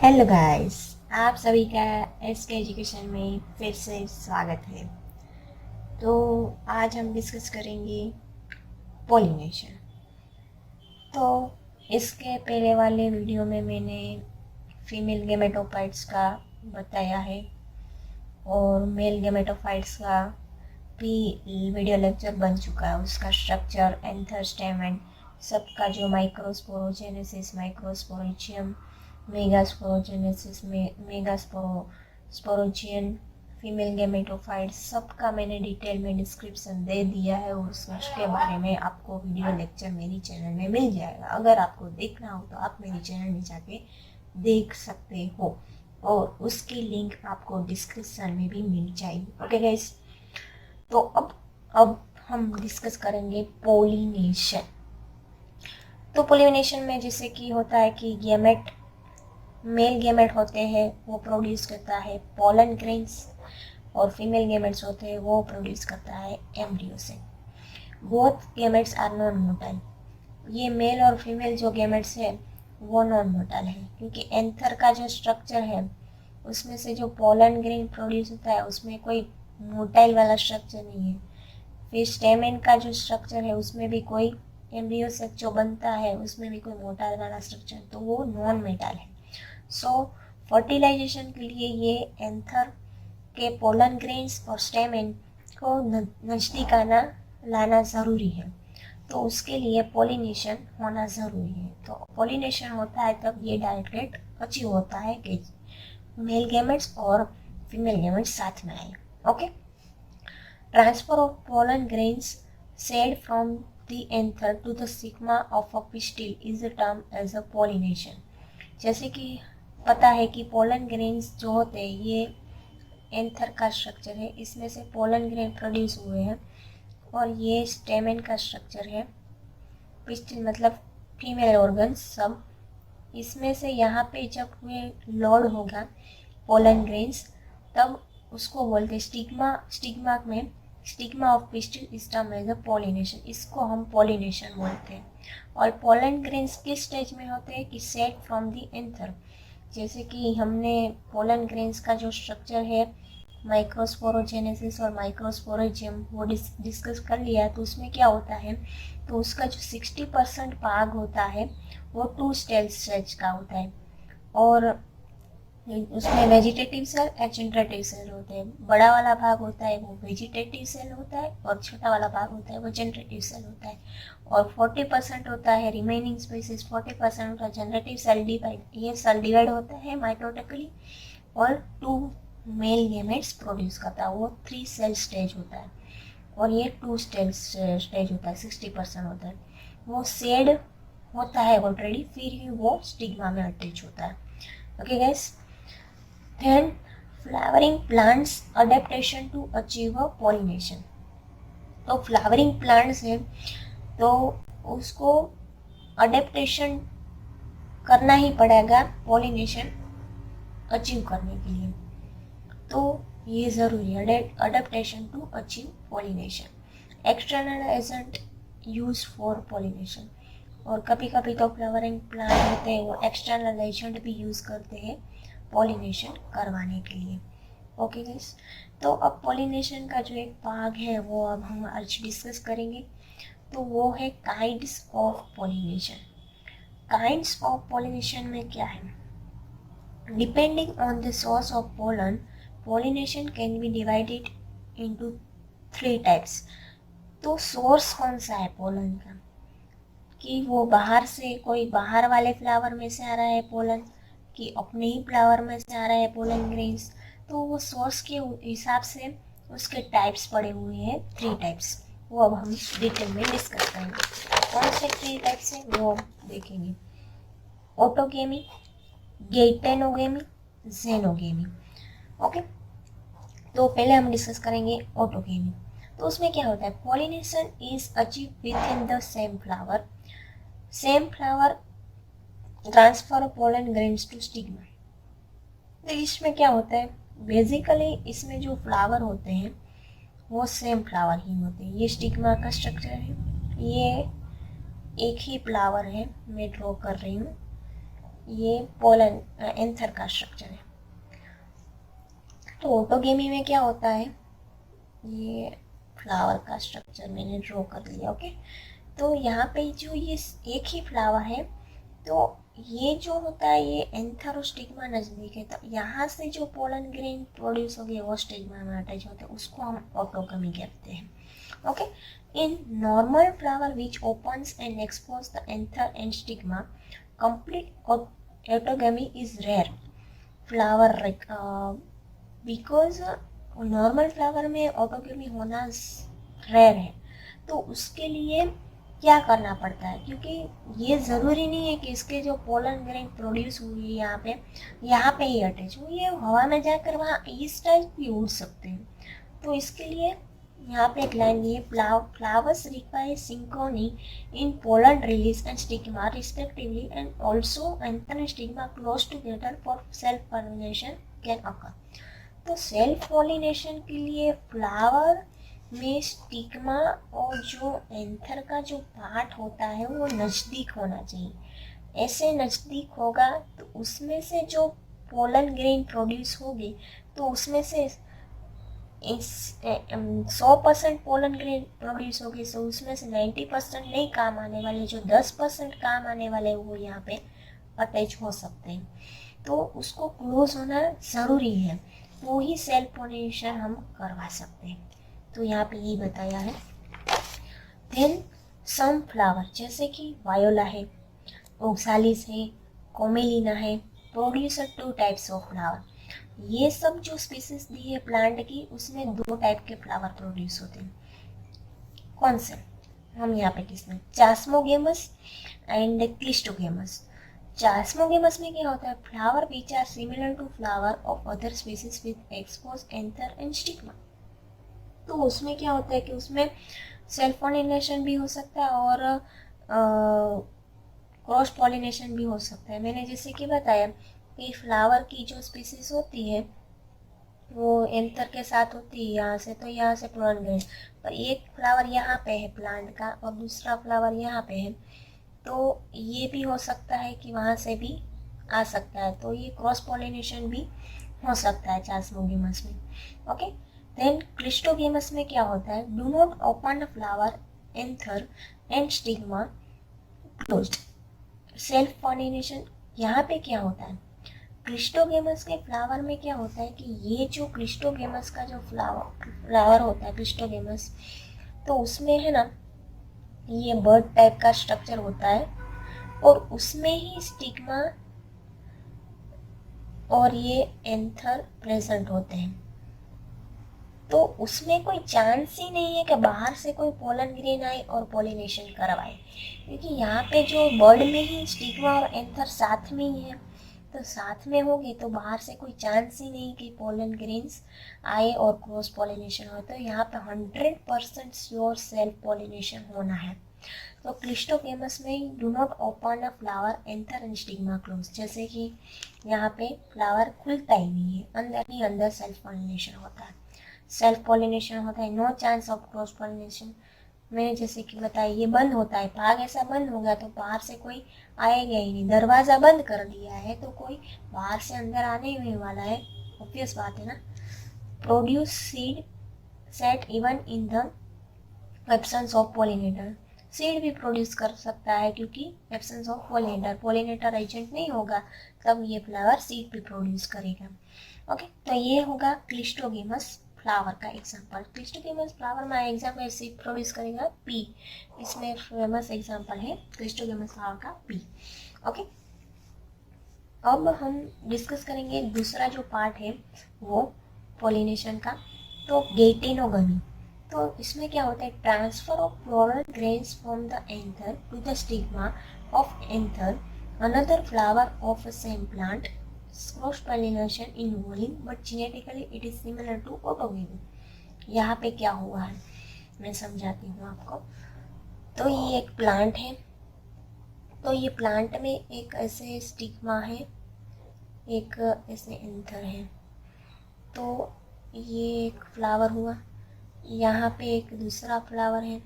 Hello guys, आप सभी का एस के एजुकेशन में फिर से स्वागत है। तो आज हम डिस्कस करेंगे पोलिनेशन। तो इसके पहले वाले वीडियो में मैंने फीमेल गेमेटोफाइट्स का बताया है और मेल गेमेटोफाइट्स का भी वीडियो लेक्चर बन चुका है। उसका स्ट्रक्चर, एंथर, स्टेम एंड सबका जो माइक्रोस्पोरोजेनेसिस, माइक्रोस्पोरेचियम, मेगास्पोरोजेनेसिस में मेगास्पोरोजियन, फीमेल गेमेटोफाइट, सबका मैंने डिटेल में डिस्क्रिप्शन दे दिया है और उसके बारे में आपको वीडियो लेक्चर मेरी चैनल में मिल जाएगा। अगर आपको देखना हो तो आप मेरी चैनल में जाके देख सकते हो और उसकी लिंक आपको डिस्क्रिप्शन में भी मिल जाएगी। ओके गाइस, तो अब हम डिस्कस करेंगे पोलिनेशन। तो पोलिनेशन में जैसे कि होता है कि गेमेट, मेल गेमेट होते हैं वो प्रोड्यूस करता है पोलन ग्रेन्स और फीमेल गेमेट्स होते हैं वो प्रोड्यूस करता है एम्ब्रियो से। Both gametes are non motile. ये मेल और फीमेल जो गेमेट्स है वो नॉन मोटाइल है, क्योंकि एंथर का जो स्ट्रक्चर है उसमें से जो पोलन ग्रेन प्रोड्यूस होता है उसमें कोई मोटाइल वाला स्ट्रक्चर नहीं है। फिर स्टेमेन का जो स्ट्रक्चर है उसमें भी कोई, एम्ब्रियो से जो बनता है उसमें भी कोई मोटाइल वाला स्ट्रक्चर, तो वो नॉन मेटाइल है। सो फर्टिलाइजेशन के लिए ये एंथर के पोलन ग्रेन्स और स्टेमेन को नज़दीक लाना ज़रूरी है। तो उसके लिए पोलिनेशन होना ज़रूरी है। तो पोलिनेशन होता है तब ये डायरेक्ट अचीव होता है कि मेल गेमेट्स और फीमेल गेमेट्स साथ में आए। Okay, transfer of pollen grains said from the anther to the stigma of a pistil is term as a pollination. जैसे कि पता है कि पोलन ग्रेन्स जो होते हैं ये एंथर का स्ट्रक्चर है, इसमें से पोलन ग्रेन प्रोड्यूस हुए हैं और ये स्टेमेन का स्ट्रक्चर है, पिस्टिल मतलब फीमेल ऑर्गन्स सब। इसमें से यहाँ पे जब ये लोड होगा पोलन ग्रेन्स तब उसको बोलते हैं स्टिग्मा। स्टिग्मा में स्टिग्मा ऑफ पिस्टिल इस टर्म एज अ पोलिनेशन, इसको हम पोलिनेशन बोलते हैं। और पोलन ग्रेन्स किस स्टेज में होते हैं कि सेट फ्रॉम द एंथर। जैसे कि हमने पोलन ग्रेन्स का जो स्ट्रक्चर है माइक्रोस्पोरोजेनेसिस और माइक्रोस्पोरेजियम वो डिस्कस कर लिया, तो उसमें क्या होता है, तो उसका जो 60% भाग होता है वो टू स्टेज का होता है और उसमें vegetative cell and generative cell होते हैं। बड़ा वाला भाग होता है वो वेजिटेटिव सेल होता है और छोटा वाला भाग होता है वो जनरेटिव सेल होता है। और 40% होता है रिमेनिंग स्पेसिस, 40% होता है जनरेटिव सेल डिवाइड। ये सेल डिवाइड होता है माइटोटिकली और टू मेल गेमेट्स प्रोड्यूस करता है, वो 3 सेल स्टेज होता है और ये 2 स्टेज होता है, 60% होता है। वो सेड होता है ऑलरेडी, फिर ही वो स्टिग्मा में अटैच होता है। Okay guys, then flowering plants adaptation to achieve a pollination। तो फ्लावरिंग प्लांट्स है तो उसको अडेप्टेशन करना ही पड़ेगा पोलिनेशन अचीव करने के लिए। तो ये ज़रूरी है adaptation to achieve pollination. External agent use for pollination, और कभी कभी तो फ्लावरिंग प्लांट होते हैं वो एक्सटर्नल एजेंट भी यूज़ करते हैं पोलिनेशन करवाने के लिए। ओके गाइस, तो अब पोलिनेशन का जो एक भाग है वो अब हम आज डिस्कस करेंगे। तो वो है kinds of pollination. Kinds of pollination में क्या है, depending on the source of pollen pollination can be divided into 3 types. तो सोर्स कौन सा है पोलन का, कि वो बाहर से कोई बाहर वाले फ्लावर में से आ रहा है पोलन, कि अपने ही फ्लावर में से आ रहा है पोलन ग्रेन्स। तो वो सोर्स के हिसाब से उसके टाइप्स पड़े हुए हैं, 3 टाइप्स। वो अब हम डिटेल में डिस्कस करेंगे। कौन से 3 टाइप्स हैं वो देखेंगे, ऑटोगेमी, गेटेनोगेमी, जेनोगेमी। ओके, तो पहले हम डिस्कस करेंगे ऑटोगेमी। तो उसमें क्या होता है, pollination is achieve within the same flower, same flower transfer pollen grains to stigma. तो इसमें क्या होता है, बेसिकली इसमें जो फ्लावर होते हैं वो सेम फ्लावर ही होते हैं। ये स्टिग्मा का स्ट्रक्चर है, ये एक ही फ्लावर है, मैं ड्रॉ कर रही हूँ। ये पोलन एंथर का स्ट्रक्चर है। तो ऑटोगेमी में क्या होता है, ये फ्लावर का स्ट्रक्चर मैंने ड्रॉ कर लिया। ओके, तो यहाँ पे जो ये एक ही फ्लावर है, तो ये जो होता है ये एंथर और स्टिग्मा नजदीक है, तो यहाँ से जो पोलन ग्रेन प्रोड्यूस हो गए वो स्टिग्मा में अटैच होते हैं, उसको हम ऑटोगमी कहते हैं। Okay, in normal flower which opens and expose the anther and stigma, complete autogamy is rare flower because normal flower में ऑटोगमी होना रेयर है। तो उसके लिए क्या करना पड़ता है, क्योंकि ये ज़रूरी नहीं है कि इसके जो पोलन ग्रेन प्रोड्यूस हुई है यहाँ पे ही अटैच हुई है, हवा में जाकर वहाँ इस टाइप भी उड़ सकते हैं। तो इसके लिए यहाँ पे एक लाइन दी है, flowers require synchrony in pollen release and stigma respectively and also anther and stigma close together for self pollination can occur. तो सेल्फ पॉलिनेशन के लिए फ्लावर में स्टिग्मा और जो एंथर का जो पार्ट होता है वो नज़दीक होना चाहिए। ऐसे नज़दीक होगा तो उसमें से जो पोलन ग्रेन प्रोड्यूस होगी, तो उसमें से 100% पोलन ग्रेन प्रोड्यूस होगी, तो उसमें से 90% नहीं काम आने वाले, जो 10% काम आने वाले वो यहाँ पे अटैच हो सकते हैं। तो उसको क्लोज होना ज़रूरी है, वो ही सेल्फ पॉलिनेशन हम करवा सकते हैं। तो यहाँ पे ये बताया है। देन सम फ्लावर जैसे कि वायोला है, ओक्सालिस है, कोमेलिना है, प्रोड्यूसर 2 टाइप्स ऑफ फ्लावर। ये सब जो स्पीसीज दी है प्लांट की, उसमें 2 टाइप के फ्लावर प्रोड्यूस होते हैं। कौन से, हम यहाँ पे किसमें, चास्मोगेमस एंड क्लिस्टोगेमस। चास्मोगेमस में क्या होता है, flower which are similar to flower of other species with expose anther and stigma. तो उसमें क्या होता है कि उसमें सेल्फ पॉलिनेशन भी हो सकता है और क्रॉस पॉलिनेशन भी हो सकता है। मैंने जैसे कि बताया कि फ्लावर की जो स्पीसीज होती है वो एंथर के साथ होती है, यहाँ से तो यहाँ से पोलन ग्रेन, पर एक फ्लावर यहाँ पे है प्लांट का और दूसरा फ्लावर यहाँ पे है, तो ये भी हो सकता है कि वहाँ से भी आ सकता है, तो ये क्रॉस पॉलिनेशन भी हो सकता है चास्मोगेमस में। ओके, देन क्लिस्टोगेमस में क्या होता है, do not open the flower anther and stigma closed, self pollination. यहाँ पे क्या होता है, क्लिस्टोगेमस के फ्लावर में क्या होता है कि ये जो क्लिस्टोगेमस का जो फ्लावर होता है क्लिस्टोगेमस, तो उसमें है ना ये बर्ड टाइप का स्ट्रक्चर होता है और उसमें ही स्टिग्मा और ये एंथर प्रेजेंट होते हैं। तो उसमें कोई चांस ही नहीं है कि बाहर से कोई पोलन ग्रेन आए और पॉलिनेशन करवाए, क्योंकि यहाँ पे जो बर्ड में ही स्टिग्मा और एंथर साथ में ही है, तो साथ में होगी तो बाहर से कोई चांस ही नहीं कि पोलन ग्रेन्स आए और क्रॉस पॉलिनेशन हो। तो यहाँ पे 100% श्योर सेल्फ पॉलिनेशन होना है। तो क्लिस्टोगेमस में do not open a flower anther and stigma close, जैसे कि यहाँ पे फ्लावर खुलता ही नहीं है, अंदर ही अंदर सेल्फ पॉलिनेशन होता है, सेल्फ पॉलिनेशन होता है, no chance of cross pollination. मैंने जैसे कि बताया ये बंद होता है, भाग ऐसा बंद हो गया तो बाहर से कोई आएगा ही नहीं, दरवाज़ा बंद कर दिया है तो कोई बाहर से अंदर आने ही नहीं वाला है, ऑब्वियस बात है ना। Produce seed set even in the absence of pollinator, seed भी प्रोड्यूस कर सकता है क्योंकि एब्सेंस ऑफ पॉलिनेटर एजेंट नहीं होगा तब ये फ्लावर सीड भी प्रोड्यूस करेगा। ओके, तो ये होगा क्लिस्टोगेमस फ्लावर का एग्जांपल। क्लिस्टोगेमस फ्लावर में एग्जांपल सीड प्रोड्यूस करेगा पी, इसमें फेमस एग्जांपल है क्लिस्टोगेमस फ्लावर का पी। ओके, अब हम डिस्कस करेंगे दूसरा जो पार्ट है वो पॉलिनेशन का, तो गेटिनोगमी। तो इसमें क्या होता है, transfer of floral grains from the anther to the stigma of anther another flower of same plant, cross pollination involving but genetically it is similar to autogamy. यहाँ पे क्या हुआ है मैं समझाती हूँ आपको। तो ये एक प्लांट है, तो ये प्लांट में एक ऐसे स्टिग्मा है, एक ऐसे एंथर है, तो ये एक फ्लावर हुआ, यहाँ पे एक दूसरा फ्लावर है,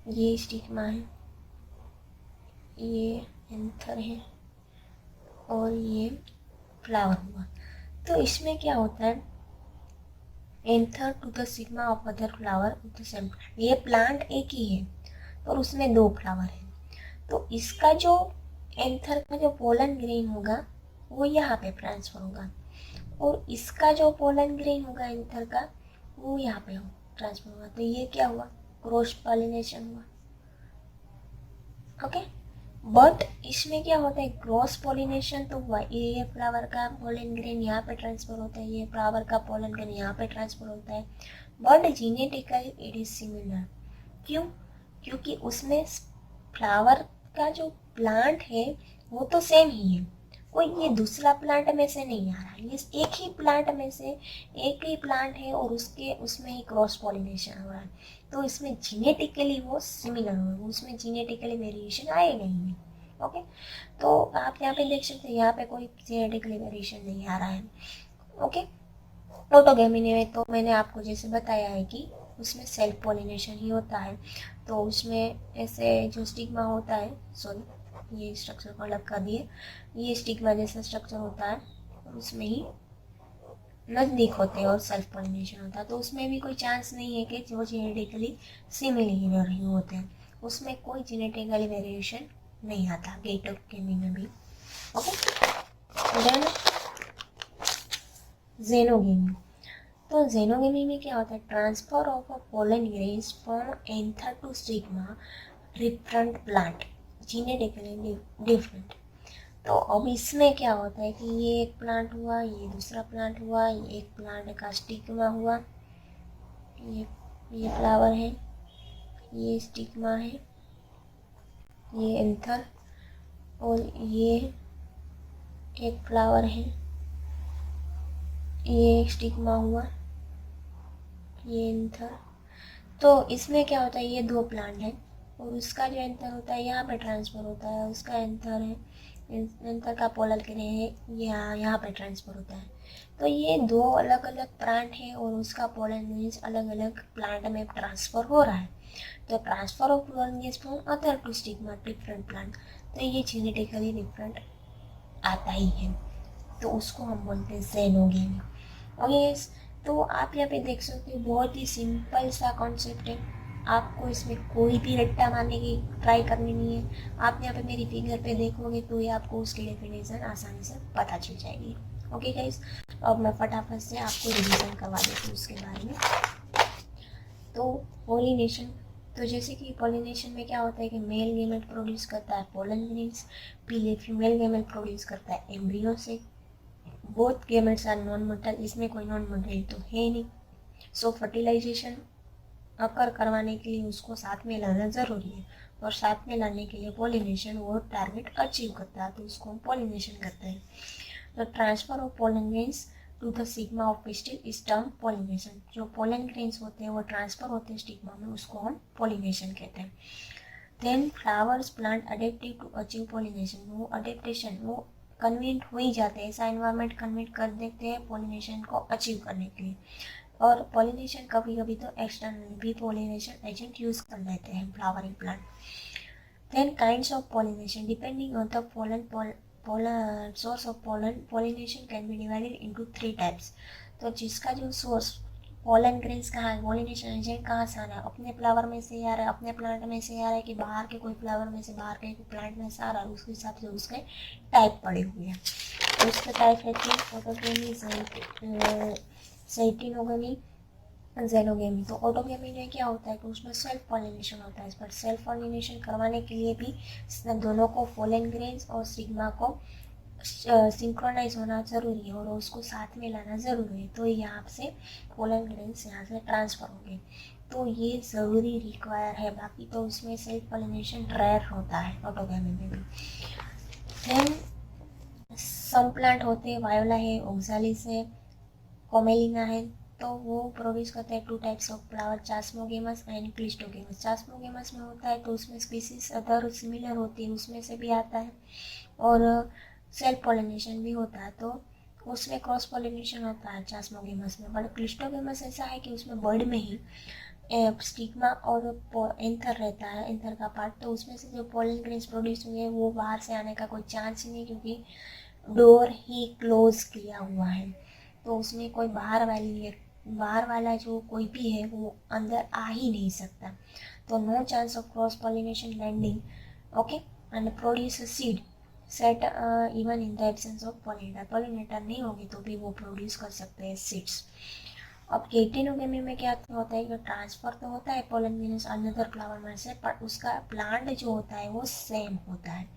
ये स्टिग्मा है, ये एंथर है और ये फ्लावर हुआ। तो इसमें क्या होता है, anther to the stigma of other flower of the same plant. ये प्लांट एक ही है और उसमें 2 फ्लावर है, तो इसका जो एंथर का जो पोलन ग्रेन होगा वो यहाँ पे ट्रांसफर होगा और इसका जो पोलन ग्रेन होगा एंथर का वो यहाँ पे ट्रांसफर होगा। तो ये क्या हुआ, क्रॉस पॉलिनेशन हुआ। ओके, बट इसमें क्या होता है, क्रॉस पॉलिनेशन तो हुआ, ये फ्लावर का पोलन ग्रेन यहाँ पे ट्रांसफर होता है, ये फ्लावर का पोलन ग्रेन यहाँ पे ट्रांसफर होता है, but genetically it is similar. क्यों, क्योंकि उसमें फ्लावर का जो प्लांट है वो तो सेम ही है, कोई ये दूसरा प्लांट में से नहीं आ रहा है, ये एक ही प्लांट में से एक ही प्लांट है और उसमें ही क्रॉस पॉलिनेशन हो रहा है। तो इसमें जीनेटिकली वो सिमिलर हो, उसमें जीनेटिकली वेरिएशन आएगा ही नहीं। ओके, तो आप यहाँ पे देख सकते हैं, यहाँ पे कोई जीनेटिकली वेरिएशन नहीं आ रहा है। ओके, ऑटोगैमी में तो मैंने आपको जैसे बताया है कि उसमें सेल्फ पॉलिनेशन ही होता है, तो उसमें ऐसे जो स्टिग्मा होता है, सॉरी ये स्ट्रक्चर को अलग कर दिए, ये स्टिग्मा जैसा स्ट्रक्चर होता है और उसमें ही नज़दीक होते हैं और सेल्फ पॉलिनेशन होता है, तो उसमें भी कोई चांस नहीं है कि जो जेनेटिकली सिमिलर ही होते हैं, उसमें कोई जेनेटिकली वेरिएशन नहीं आता गेटोकेमी में भी। Okay, then xenogamy. तो जेनोगेमी में क्या होता है, transfer of a pollen grains from anther to stigma different plant, genetically different. तो अब इसमें क्या होता है कि ये एक प्लांट हुआ, ये दूसरा प्लांट हुआ, ये एक प्लांट का स्टिग्मा हुआ, ये फ्लावर है, ये स्टिग्मा है, ये एंथर, और ये एक फ्लावर है, ये एक स्टिग्मा हुआ, ये एंथर। तो इसमें क्या होता है, ये 2 प्लांट है और उसका जो एंथर होता है यहाँ पे ट्रांसफर होता है, उसका एंथर है, एंथर का पोलर के लिए यहाँ पे ट्रांसफर होता है। तो ये 2 अलग अलग प्लांट है और उसका पोलन मीन्स अलग अलग प्लांट में ट्रांसफर हो रहा है। तो transfer of pollen goes from other to stigma different plant, तो ये जेनेटिकली डिफरेंट आता ही है, तो उसको हम बोलते हैं जेनोगेमी। ओके, तो आप यहाँ पे देख सकते हो बहुत ही सिंपल सा कॉन्सेप्ट है, आपको इसमें कोई भी रट्टा मारने की ट्राई करनी नहीं है। आप यहाँ पे मेरी फिगर पे देखोगे तो ये आपको उसकी डेफिनेशन आसानी से पता चल जाएगी। ओके गाइस, अब मैं फटाफट से आपको रिवीजन करवा देती हूँ उसके बारे में। तो पॉलिनेशन, तो जैसे कि पॉलिनेशन में क्या होता है कि मेल गेमेट प्रोड्यूस करता है पोलन ग्रेन्स, पीले फीमेल गेमेट प्रोड्यूस करता है एम्ब्रियो से। Both gametes are non mortal, इसमें कोई नॉन मोर्टल तो है नहीं। सो फर्टिलाइजेशन अकर करवाने के लिए उसको साथ में लाना ज़रूरी है और साथ में लाने के लिए पॉलिनेशन वो टारगेट अचीव करता है, तो उसको हम पॉलिनेशन करते हैं। तो transfer of pollen grains to the stigma of pistil is term pollination. जो पोलन ग्रेन्स होते हैं वो ट्रांसफर होते हैं स्टिग्मा में, उसको हम पॉलिनेशन कहते हैं। Then flowers plant adaptive to achieve pollination, वो अडेप्टेशन वो कन्वीनियंट हो ही जाते हैं, ऐसा एनवायरनमेंट कन्वीनियंट कर देते हैं पॉलिनेशन को अचीव करने के लिए। और पॉलिनेशन कभी कभी तो एक्सटर्नल भी पॉलिनेशन एजेंट यूज कर लेते हैं flowering plant. Then kinds of pollination depending on the pollen source of pollination can be divided into 3 types. तो जिसका जो सोर्स पोलन ग्रेन्स कहाँ है, पॉलिनेशन एजेंट कहाँ से आ रहा है, अपने फ्लावर में से आ रहा है, अपने प्लांट में से आ रहा है कि बाहर के कोई फ्लावर में से, बाहर के प्लांट में से आ रहा है, उसके हिसाब से उसके टाइप पड़े हुए हैं। तो उसके टाइप रहती है ऑटोगेमी, सेटिनोगेमी, जेनोगेमी। तो ऑटोगेमी में क्या होता है कि उसमें सेल्फ पॉलिनेशन होता है, पर सेल्फ पॉलिनेशन करवाने के लिए भी दोनों को पोलन ग्रेन्स और सिग्मा को सिंक्रोनाइज होना ज़रूरी है और उसको साथ में लाना ज़रूरी है, तो यहाँ से पोलन ग्रेन्स यहाँ से ट्रांसफर होंगे, तो ये ज़रूरी रिक्वायर है। बाकी तो उसमें सेल्फ पॉलिनेशन रेयर होता है ऑटोगेमी में भी। देन सम प्लांट होते हैं, वायोला है, ओक्सालिस है, कोमेलिना है, तो वो प्रोड्यूस करते हैं 2 types of flower, chasmogamous and cleistogamous. Chasmogamous में होता है तो उसमें स्पीसीज अदर सिमिलर होती है, उसमें से भी आता है, और सेल्फ पॉलिनेशन भी होता है, तो उसमें क्रॉस पॉलिनेशन होता है चास्मोगेमस में। बट क्लिस्टोगेमस ऐसा है कि उसमें बर्ड में ही स्टिग्मा और एंथर रहता है, एंथर का पार्ट, तो उसमें से जो पोलन ग्रेन्स प्रोड्यूस हुए वो बाहर से आने का कोई चांस ही नहीं, क्योंकि डोर ही क्लोज किया हुआ है, तो उसमें कोई बाहर वाला जो कोई भी है वो अंदर आ ही नहीं सकता। तो no chance of cross pollination landing, okay, and produce seed set even in the absence of pollinator. Pollinator नहीं होगी तो भी वो प्रोड्यूस कर सकते हैं सीड्स। अब केटिनोगेमी में क्या होता है कि ट्रांसफर तो होता है पोलन ग्रेन्स अनदर फ्लावर में से, पर उसका प्लांट जो होता है वो सेम होता है।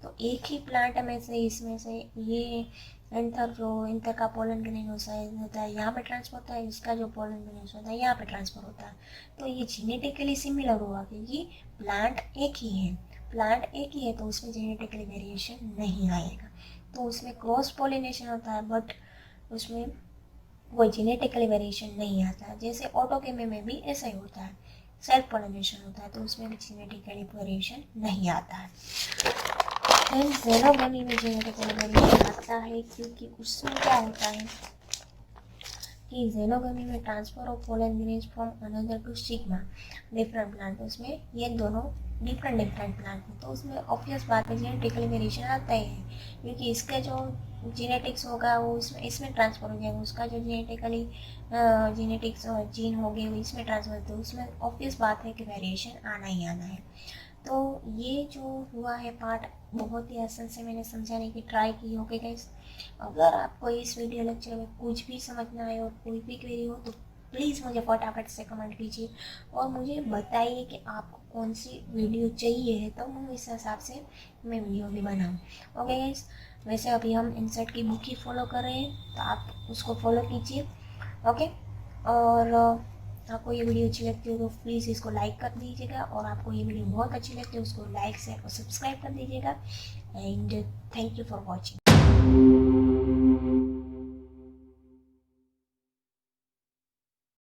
तो एक ही प्लांट में से इसमें से ये एंथर का पोलन ग्रेन होता है यहाँ पे ट्रांसफर होता है, इसका जो पोलन ग्रेन होता है यहाँ पे ट्रांसफर होता है। तो ये जेनेटिकली सिमिलर हुआ क्योंकि प्लांट एक ही है, तो उसमें जेनेटिकली वेरिएशन नहीं आएगा। तो उसमें क्रॉस पोलिनेशन होता है बट उसमें कोई जेनेटिकली वेरिएशन नहीं आता है। जैसे ऑटोकेमी में भी ऐसा ही होता है, सेल्फ पोलिनेशन होता है, तो उसमें भी जेनेटिकली वेरिएशन नहीं आता है। एंड ज़ेनोगेमी में जेनेटिकली वेरिएशन आता है क्योंकि उसमें क्या होता है कि ज़ेनोगेमी में transfer of pollen grains from another to stigma different plant, उसमें ये दोनों डिफरेंट प्लांट हैं, तो उसमें ऑब्वियस बात है जेनेटिकली वेरिएशन आता ही है, क्योंकि इसका जो जेनेटिक्स होगा वो इसमें ट्रांसफर हो जाएगा, उसका जो जेनेटिक्स जीन हो गए वो इसमें ट्रांसफर, तो उसमें ऑब्वियस बात है कि वेरिएशन आना ही आना है। तो ये जो हुआ है पार्ट बहुत ही आसान से मैंने समझाने की ट्राई की। ओके गाइस, अगर आपको इस वीडियो लेक्चर में कुछ भी समझ ना आए और कोई भी क्वेरी हो तो प्लीज़ मुझे फटाफट से कमेंट कीजिए और मुझे बताइए कि आपको कौन सी वीडियो चाहिए है, तो मैं इस हिसाब से मैं वीडियो भी बनाऊँ। ओके गाइस, वैसे अभी हम इंसर्ट की बुक ही फॉलो कर रहे हैं, तो आप उसको फॉलो कीजिए। ओके, और आपको ये वीडियो अच्छी लगती हो तो प्लीज़ इसको लाइक कर दीजिएगा, और आपको ये वीडियो बहुत अच्छी लगती है उसको लाइक शेयर और सब्सक्राइब कर दीजिएगा। And thank you for watching.